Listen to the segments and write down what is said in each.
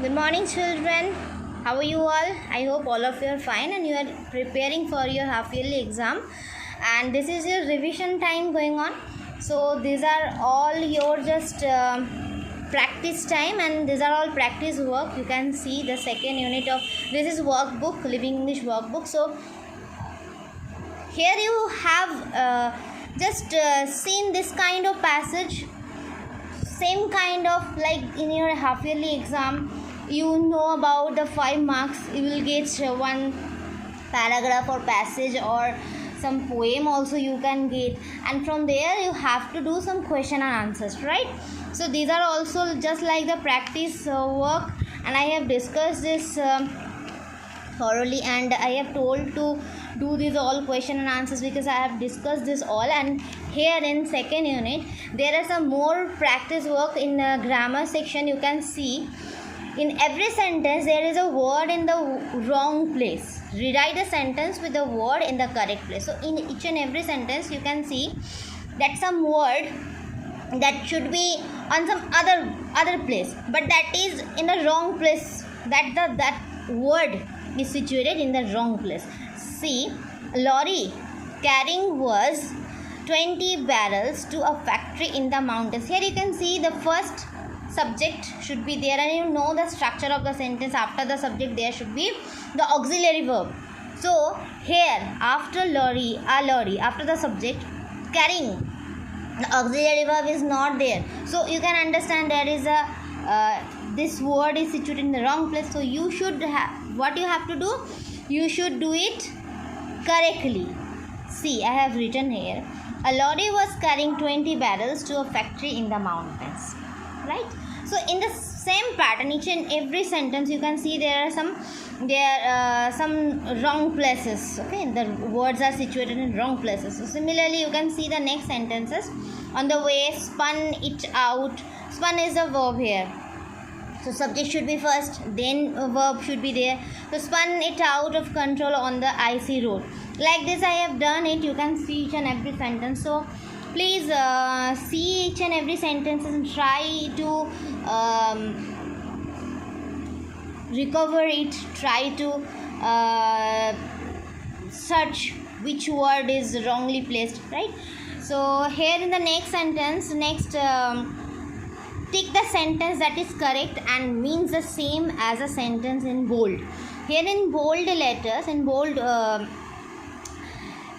Good morning, children. How are you all? I hope all of you are fine and you are preparing for your half yearly exam. And this is your revision time going on. So these are all your just practice time, and these are all practice work. You can see the second unit of this is workbook, Living English workbook. So here you have just seen this kind of passage, same kind of like in your half yearly exam. You know about the 5 marks, you will get one paragraph or passage or some poem also you can get, and from there you have to do some question and answers, right? So these are also just like the practice work, and I have discussed this thoroughly, and I have told to do these all question and answers because I have discussed this all. And here in second unit there are some more practice work in the grammar section. You can see in every sentence there is a word in the wrong place. Rewrite a sentence with the word in the correct place. So in each and every sentence you can see that some word that should be on some other place, but that is in the wrong place. That word is situated in the wrong place. See, lorry carrying was 20 barrels to a factory in the mountains. Here you can see the first subject should be there, and you know the structure of the sentence. After the subject there should be the auxiliary verb. So here after lorry, a lorry, after the subject carrying, the auxiliary verb is not there. So you can understand there is a this word is situated in the wrong place. So you should have, what you have to do, you should do it correctly. See, I have written here, a lorry was carrying 20 barrels to a factory in the mountains, right? So in the same pattern, each and every sentence you can see there are some wrong places. Okay, the words are situated in wrong places. So similarly you can see the next sentences. On the way, spun it out. Spun is a verb here, so subject should be first, then a verb should be there. So spun it out of control on the icy road. Like this I have done it. You can see each and every sentence. So please see each and every sentence and try to recover it. Try to search which word is wrongly placed, right? So here in the next sentence, take the sentence that is correct and means the same as a sentence in bold. Here in bold letters, in bold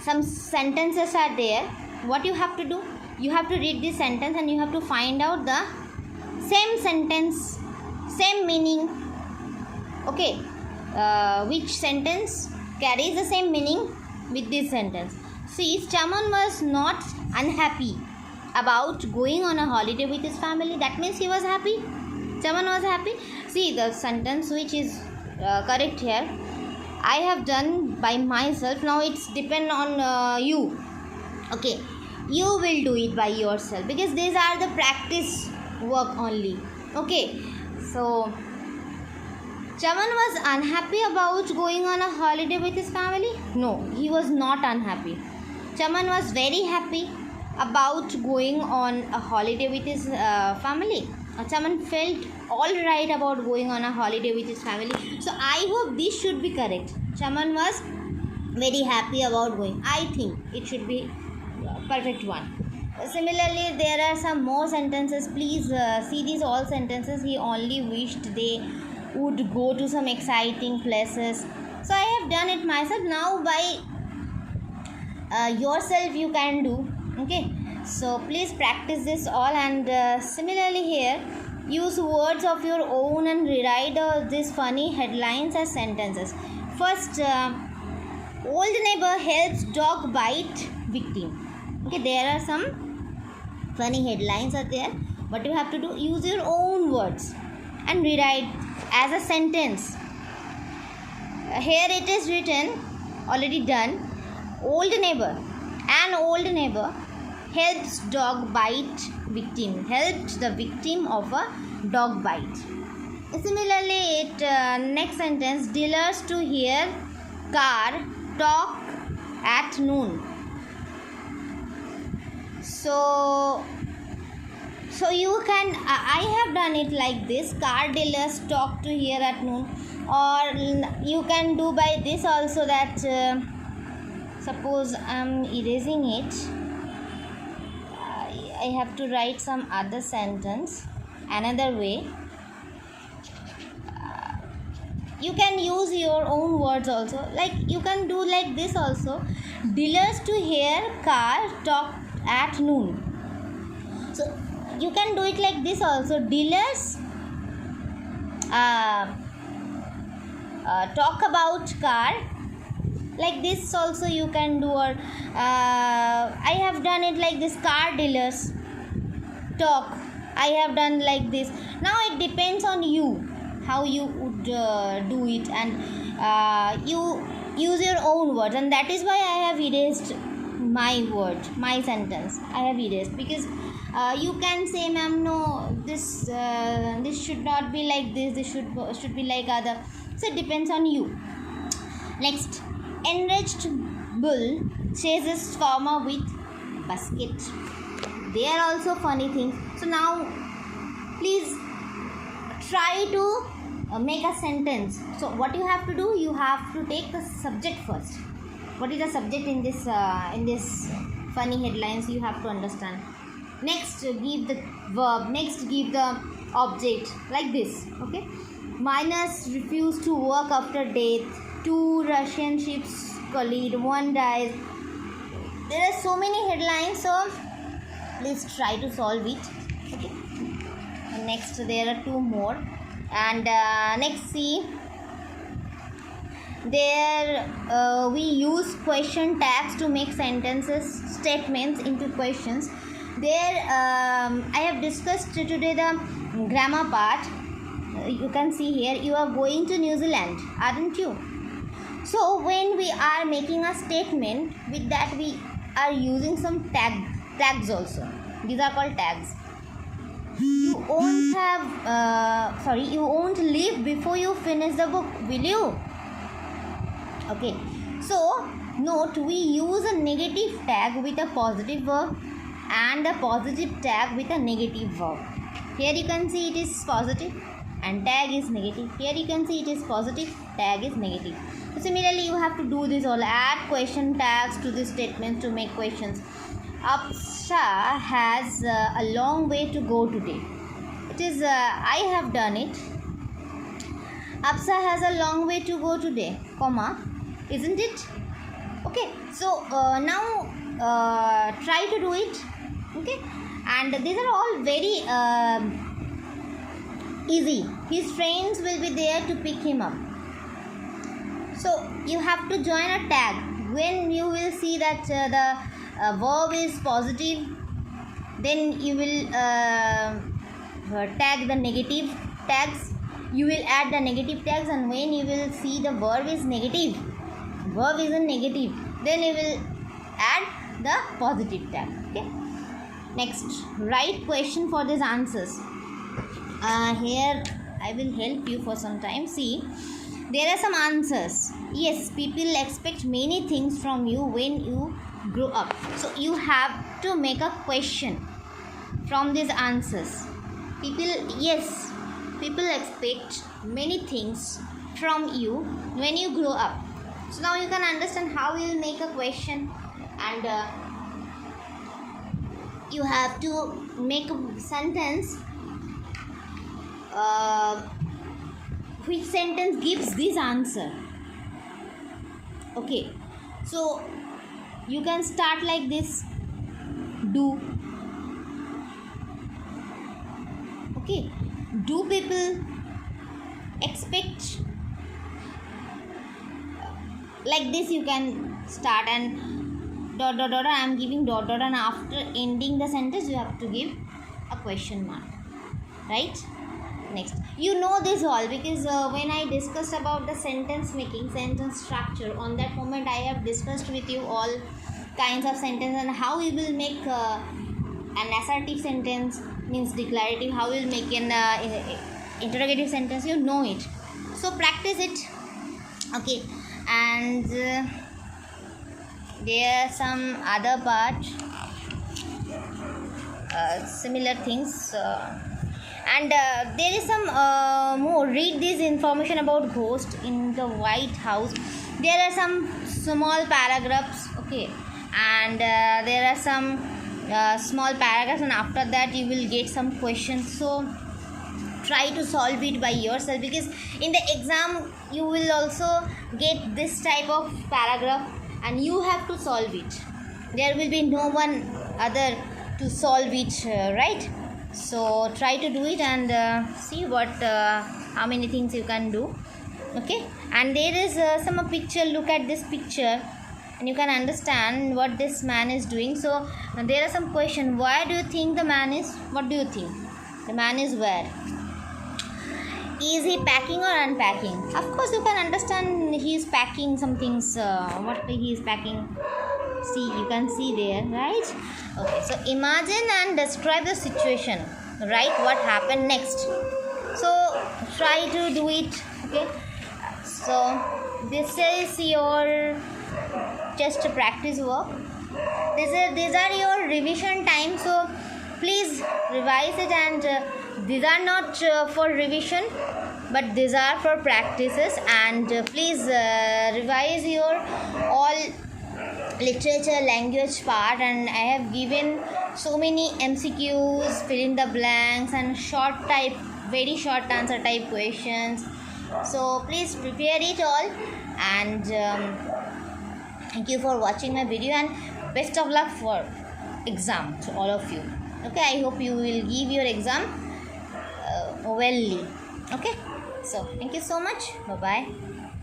some sentences are there. What you have to do, you have to read this sentence and you have to find out the same sentence, same meaning. Okay, which sentence carries the same meaning with this sentence. See, Chaman was not unhappy about going on a holiday with his family. That means he was happy. Chaman was happy. See, the sentence which is correct here, I have done by myself. Now it's depend on you. Okay, you will do it by yourself because these are the practice work only. Okay, so Chaman was unhappy about going on a holiday with his family. No, he was not unhappy. Chaman was very happy about going on a holiday with his family. Chaman felt all right about going on a holiday with his family. So I hope this should be correct. Chaman was very happy about going. I think it should be perfect one. Similarly, there are some more sentences. Please see these all sentences. He only wished they would go to some exciting places. So I have done it myself. Now by yourself you can do. Okay, so please practice this all. And similarly here, use words of your own and rewrite these funny headlines as sentences. First, old neighbor helps dog bite victim. Okay, there are some funny headlines are there. What you have to do, use your own words and rewrite as a sentence. Here it is written, already done. An old neighbor helps dog bite victim. Helped the victim of a dog bite. Similarly, next sentence, dealers to hear car talk at noon. So So you can, I have done it like this: car dealers talk to here at noon. Or you can do by this also, that suppose I'm erasing it, I have to write some other sentence another way. You can use your own words also, like you can do like this also: dealers to hear car talk at noon. So you can do it like this also: dealers talk about car. Like this also you can do. Or I have done it like this: car dealers talk. I have done like this. Now it depends on you how you would do it, and you use your own words, and that is why I have erased my word, my sentence. I have erased because you can say, ma'am, no, this should not be like this. This should be like other. So it depends on you. Next, enraged bull chases farmer with basket. They are also funny things. So now, please try to make a sentence. So what you have to do, you have to take the subject first. What is the subject in this funny headlines? You have to understand. Next, give the verb. Next, give the object, like this. Okay. Miners refuse to work after death. 2 Russian ships collide. 1 dies. There are so many headlines. So please try to solve it. Okay. Next, there are 2 more. And next, see, there we use question tags to make sentences, statements into questions. There I have discussed today the grammar part. You can see here, you are going to New Zealand, aren't you? So when we are making a statement, with that we are using some tags also. These are called tags. You won't have you won't leave before you finish the book, will you? Okay, so note, we use a negative tag with a positive verb and a positive tag with a negative verb. Here you can see it is positive and tag is negative. Here you can see it is positive, tag is negative. So similarly, you have to do this all. Add question tags to the statements to make questions. Apsa has a long way to go today. It is, I have done it. Apsa has a long way to go today, comma, isn't it? Okay, so now try to do it. Okay, and these are all very easy. His friends will be there to pick him up. So you have to join a tag. When you will see that the verb is positive, then you will tag the negative tags. You will add the negative tags, and when you will see the verb is negative, verb is a negative, then you will add the positive tag. Okay. Next, write question for these answers. Here I will help you for some time. See, there are some answers. Yes, people expect many things from you when you grow up. So you have to make a question from these answers. People expect many things from you when you grow up. So now you can understand how you will make a question, and you have to make a sentence. Which sentence gives this answer? Okay, so you can start like this: do. Okay, do people expect? Like this you can start, and dot dot dot, I am giving dot dot, and after ending the sentence you have to give a question mark, right? Next, you know this all because when I discussed about the sentence making, sentence structure, on that moment I have discussed with you all kinds of sentence and how we will make an assertive sentence, means declarative, how we will make an interrogative sentence. You know it, so practice it. Okay, and there are some other part. similar things. And there is some more. Read this information about ghost in the White House. There are some small paragraphs, okay, and there are some small paragraphs, and after that you will get some questions. So try to solve it by yourself, because in the exam you will also get this type of paragraph and you have to solve it. There will be no one other to solve it, right? So try to do it and see what how many things you can do, okay? And there is some picture. Look at this picture and you can understand what this man is doing. So there are some questions. Why do you think the man is, what do you think the man is where? Is he packing or unpacking? Of course you can understand he is packing some things. What he is packing, see, you can see there, right? Okay, so imagine and describe the situation, right? What happened next? So try to do it, okay? So this is your just practice work. These are your revision time, so please revise it. And these are not for revision, but these are for practices. And please revise your all literature language part. And I have given so many MCQs, fill in the blanks, and short type, very short answer type questions. So please prepare it all. And thank you for watching my video, and best of luck for exam to all of you. Okay, I hope you will give your exam well. Okay, so thank you so much. Bye bye.